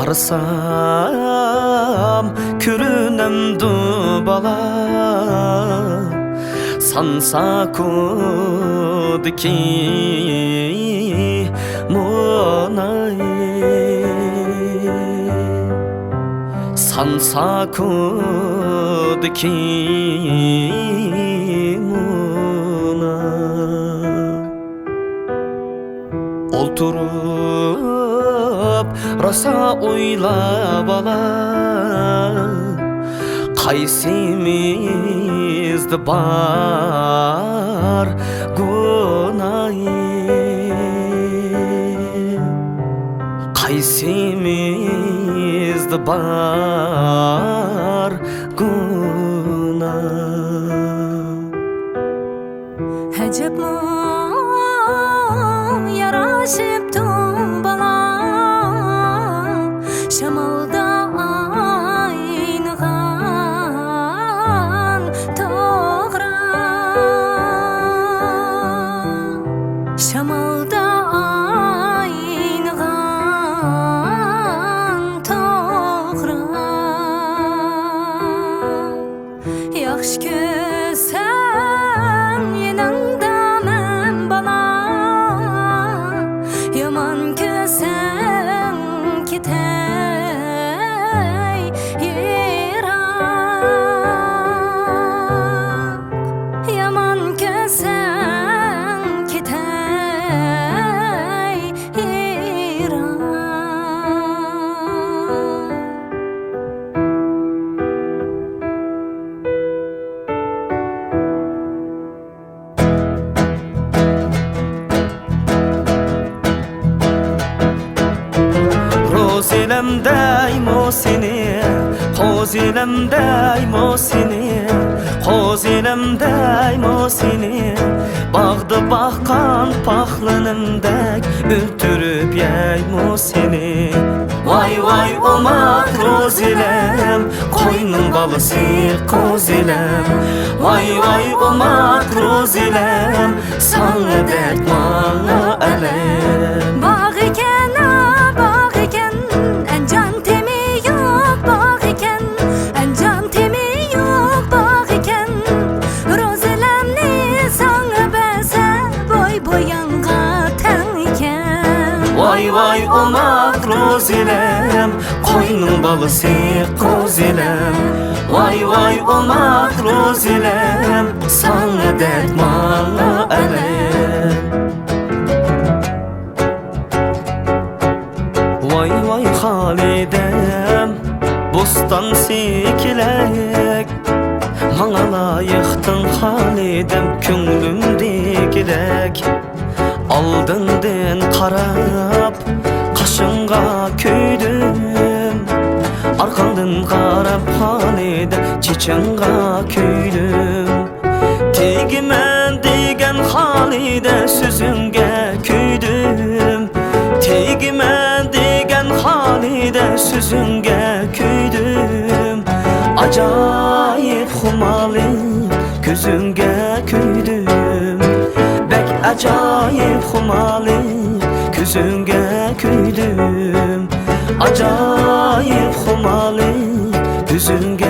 Qarasam körünemdu bala Sansa kodiki monay Sansa kodiki monay Olturup rasa oylab ala Qaysimizdi bar gunay Qaysimizdi bar gunay Hacabmu yaraşıptu bala Şamalda aynıgan toğra Şamalda aynıgan toğra Yaxşı kösen yenanda men bala Yaman kösen kitey yirak Yaman kösen kitey yirak Rozelem daymo seni Qozelem daymo seni Qozelem daymo seni Bağdı bakkan paxlanımdek Öldürüp yaymo seni Vay vay omak rozelem Koynun balısı qozelem Vay vay omak rozelem Sana dert bana elem Bağ iken bağ iken en can temi yok bağ iken en can temi yok bağ iken Rozelemni sana bese boy boyanga ten iken Vay vay omak rozelem Koynun balısı qozelem Vay vay omak rozelem Sana dert bana elem Vay vay halidem Bostan sikilek Mana layıktın halidem Könlümdekilek Aldındın qarab Qaşınğa köydüm Arqandın qarab halidem Çeçenğa köydüm Tegimən degen halide Sözünge köydüm Tegimən degen halide Sözünge köydüm Acayip xumalı Gözünge köydüm Bek acayip xumalı Gözünge köydüm Acayip xumalı Gözünge